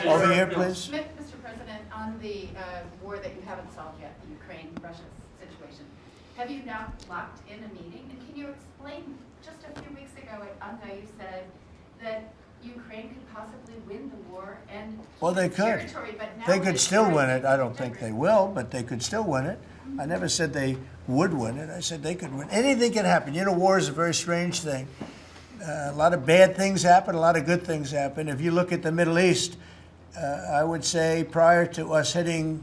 Over here, please. Mr. President, on the war that you haven't solved yet, the Ukraine-Russia situation, have you now locked in a meeting? And can you explain, just a few weeks ago at UNGA, you said that Ukraine could possibly win the war and Well, they could. They could still win it. I don't think they will, but they could still win it. I never said they would win it. I said they could win. Anything can happen. You know, war is a very strange thing. A lot of bad things happen, a lot of good things happen. If you look at the Middle East, I would say prior to us hitting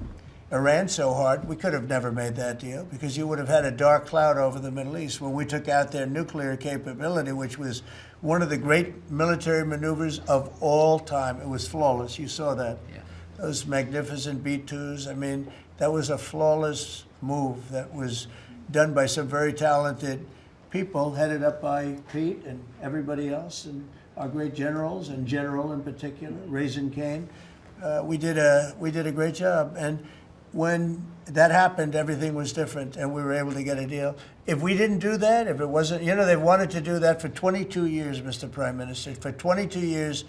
Iran so hard, we could have never made that deal because you would have had a dark cloud over the Middle East when we took out their nuclear capability, which was one of the great military maneuvers of all time. It was flawless. You saw that. Yeah. Those magnificent B-2s. I mean, that was a flawless move that was done by some very talented people, headed up by Pete and everybody else, and our great generals, and General in particular, Raisin Kane. We did a great job. And when that happened, everything was different, and we were able to get a deal. If we didn't do that, if it wasn't, you know, they wanted to do that for 22 years, Mr. Prime Minister. For 22 years,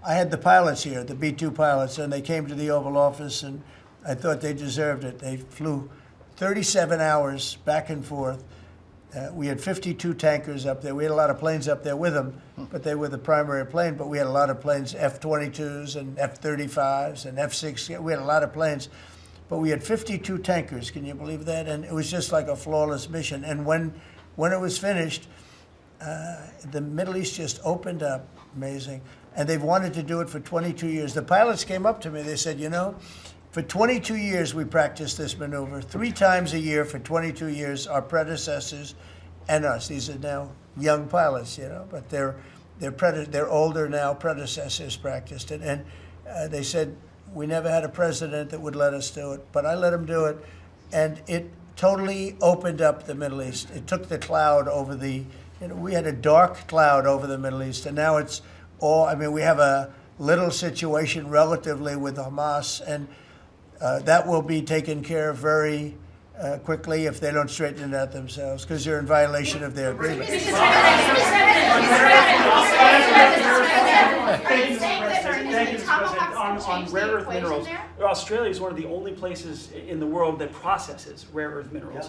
I had the pilots here, the B-2 pilots, and they came to the Oval Office, and I thought they deserved it. They flew 37 hours back and forth. We had 52 tankers up there. We had a lot of planes up there with them, but they were the primary plane. But we had a lot of planes, F-22s and F-35s and F-6. We had a lot of planes. But we had 52 tankers. Can you believe that? And it was just like a flawless mission. And when it was finished, the Middle East just opened up. Amazing. And they've wanted to do it for 22 years. The pilots came up to me. They said, you know, for 22 years we practiced this maneuver. 3 times a year for 22 years, our predecessors and us. These are now young pilots, you know, but they're older now. Predecessors practiced it. And they said, we never had a president that would let us do it, but I let him do it, and it totally opened up the Middle East. It took the cloud over the, you know, we had a dark cloud over the Middle East, and now it's all, I mean, we have a little situation relatively with Hamas, and that will be taken care of very quickly if they don't straighten it out themselves, because they're in violation of their agreement. Thank you, Mr. President. On rare earth minerals, Australia is one of the only places in the world that processes rare earth minerals.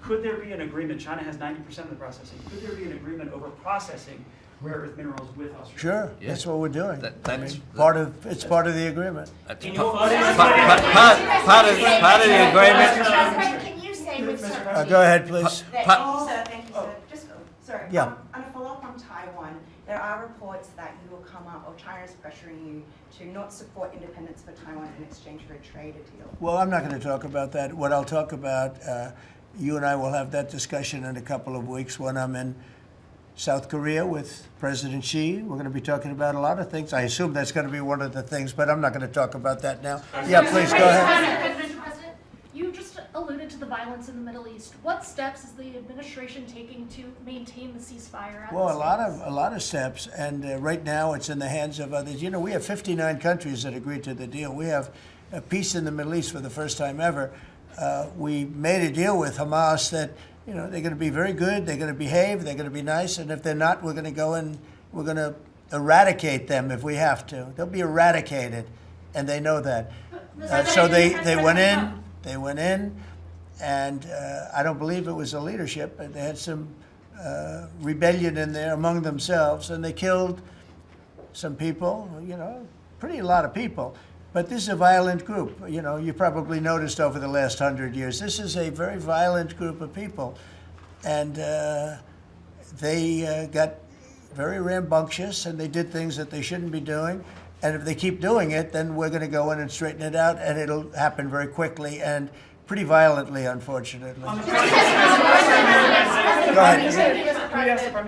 Could there be an agreement? China has 90% of the processing. Could there be an agreement over processing rare earth minerals with Australia? Sure, yeah. That's what we're doing. It's part of the agreement. Part of the agreement. Can you say with certainty? Go ahead, please. Thank you, sir. Just, sorry. Yeah. On a follow-up on Taiwan, there are reports that you will come up, or China is pressuring you to not support independence for Taiwan in exchange for a trade deal. Well, I'm not going to talk about that. What I'll talk about, you and I will have that discussion in a couple of weeks when I'm in South Korea with President Xi. We're going to be talking about a lot of things. I assume that's going to be one of the things, but I'm not going to talk about that now. Yeah, please, go ahead. Mr. President, you just alluded to the violence in the Middle East. What steps is the administration taking to maintain the ceasefire? Well, a lot of steps, and right now it's in the hands of others. You know, we have 59 countries that agreed to the deal. We have a peace in the Middle East for the first time ever. We made a deal with Hamas that, you know, they're going to be very good, they're going to behave, they're going to be nice, and if they're not, we're going to go and we're going to eradicate them if we have to. They'll be eradicated, and they know that. So they went in, and I don't believe it was the leadership, but they had some rebellion in there among themselves, and they killed some people, you know, a lot of people. But this is a violent group. You know, you probably noticed over the last 100 years, this is a very violent group of people. And they got very rambunctious, and they did things that they shouldn't be doing. And if they keep doing it, then we're going to go in and straighten it out, and it'll happen very quickly and pretty violently, unfortunately. Go ahead.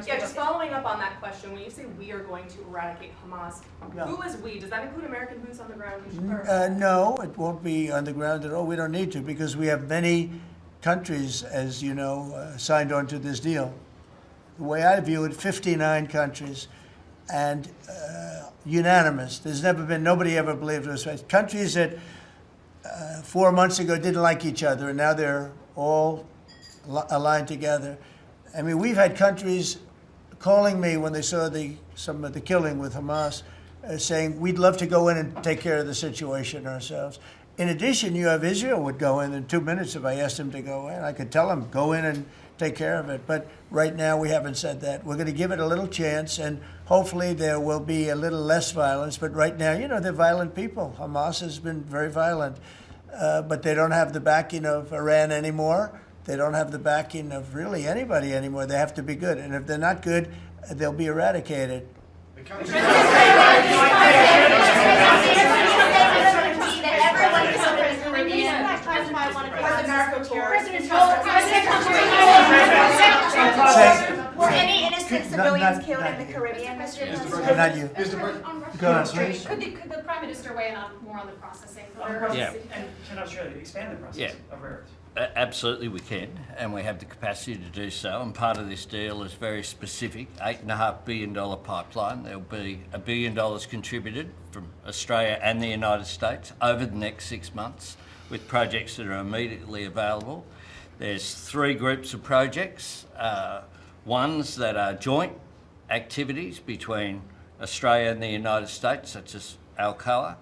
Yeah, just following up on that question, when you say we are going to eradicate Hamas, who is we? Does that include American boots on the ground? No, it won't be on the ground at all. We don't need to, because we have many countries, as you know, signed on to this deal. The way I view it, 59 countries, and unanimous. There's never been, nobody ever believed it was countries that 4 months ago didn't like each other, and now they're all aligned together. I mean, we've had countries calling me when they saw some of the killing with Hamas, saying we'd love to go in and take care of the situation ourselves. In addition, you have Israel would go in 2 minutes if I asked him to go in. I could tell him, go in and take care of it. But right now, we haven't said that. We're going to give it a little chance, and hopefully there will be a little less violence. But right now, they're violent people. Hamas has been very violent. But they don't have the backing of Iran anymore. They don't have the backing of really anybody anymore. They have to be good. And if they're not good, they'll be eradicated. Were any innocent civilians killed in the Caribbean, Mr. President? Not you. Go on, please. Could the Prime Minister weigh in on more on the processing? Yeah. And can Australia expand the process of rare earths? Absolutely we can, and we have the capacity to do so, and part of this deal is very specific, $8.5 billion pipeline. There'll be $1 billion contributed from Australia and the United States over the next 6 months with projects that are immediately available. There's 3 groups of projects, ones that are joint activities between Australia and the United States, such as Alcoa.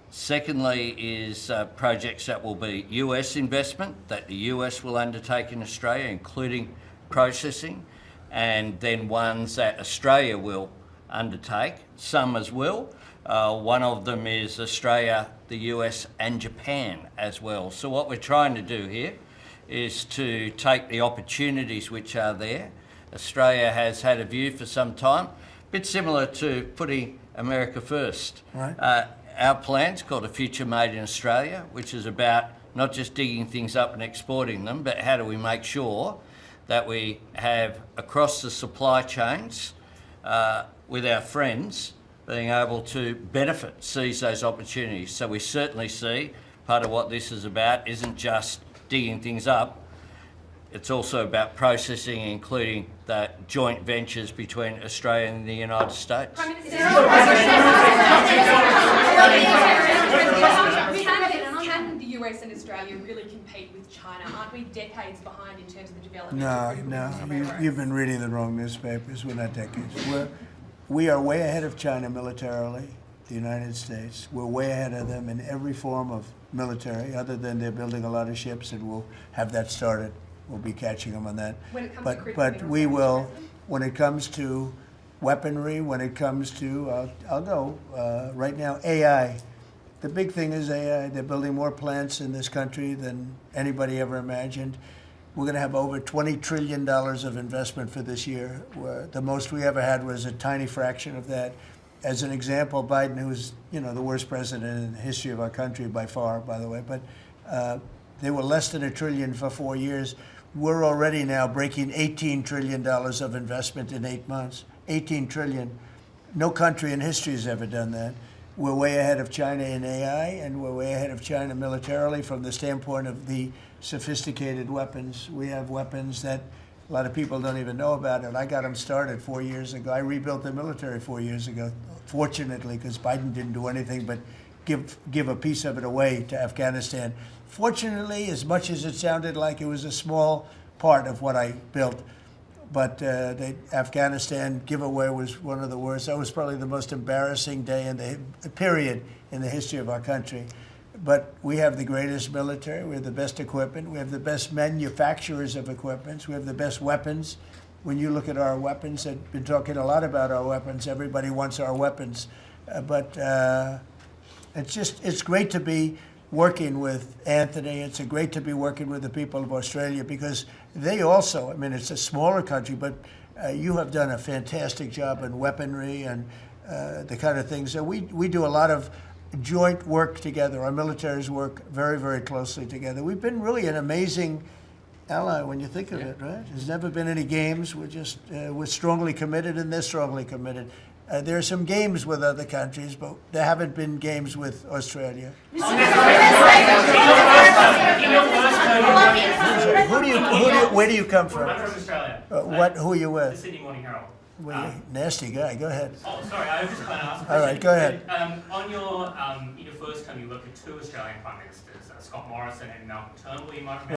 Secondly is projects that will be US investment that the US will undertake in Australia, including processing, and then ones that Australia will undertake, some as well. One of them is Australia, the US and Japan as well. So what we're trying to do here is to take the opportunities which are there. Australia has had a view for some time, a bit similar to putting America first. Right. Our plan's called A Future Made in Australia, which is about not just digging things up and exporting them, but how do we make sure that we have across the supply chains with our friends being able to benefit, seize those opportunities. So we certainly see part of what this is about isn't just digging things up, it's also about processing, including the joint ventures between Australia and the United States. Can the US and Australia really compete with China? Aren't we decades behind in terms of the development? No, you've been reading the wrong newspapers. We're not decades. We are way ahead of China militarily, the United States. We're way ahead of them in every form of military, other than they're building a lot of ships, and we'll have that started. We'll be catching them on that. When it comes to critical but minerals, we will, when it comes to weaponry, when it comes to, I'll go, right now, AI. The big thing is AI. They're building more plants in this country than anybody ever imagined. We're going to have over $20 trillion of investment for this year. The most we ever had was a tiny fraction of that. As an example, Biden, who's the worst president in the history of our country by far, by the way, but they were less than $1 trillion for 4 years. We're already now breaking $18 trillion of investment in 8 months. 18 trillion. No country in history has ever done that. We're way ahead of China in AI, and we're way ahead of China militarily from the standpoint of the sophisticated weapons. We have weapons that a lot of people don't even know about it. I got them started 4 years ago. I rebuilt the military 4 years ago, fortunately, because Biden didn't do anything but give a piece of it away to Afghanistan. Fortunately, as much as it sounded like it was a small part of what I built, but the Afghanistan giveaway was one of the worst. That was probably the most embarrassing day in the period in the history of our country. But we have the greatest military. We have the best equipment. We have the best manufacturers of equipment. We have the best weapons. When you look at our weapons, I've been talking a lot about our weapons. Everybody wants our weapons. But it's great to be working with Anthony. It's great to be working with the people of Australia, because they also, it's a smaller country, but you have done a fantastic job in weaponry and the kind of things. So we do a lot of joint work together. Our militaries work very, very closely together. We've been really an amazing ally when you think of it, right? There's never been any games. We're strongly committed, and they're strongly committed. There are some games with other countries, but there haven't been games with Australia. Where do you come from? I'm from Australia. Who are you The with? Sydney Morning Herald. Nasty guy. Go ahead. Oh, sorry, I was just going to ask a question. All right, go ahead. On your first term, you worked with 2 Australian Prime Ministers, Scott Morrison and Malcolm Turnbull. You might remember.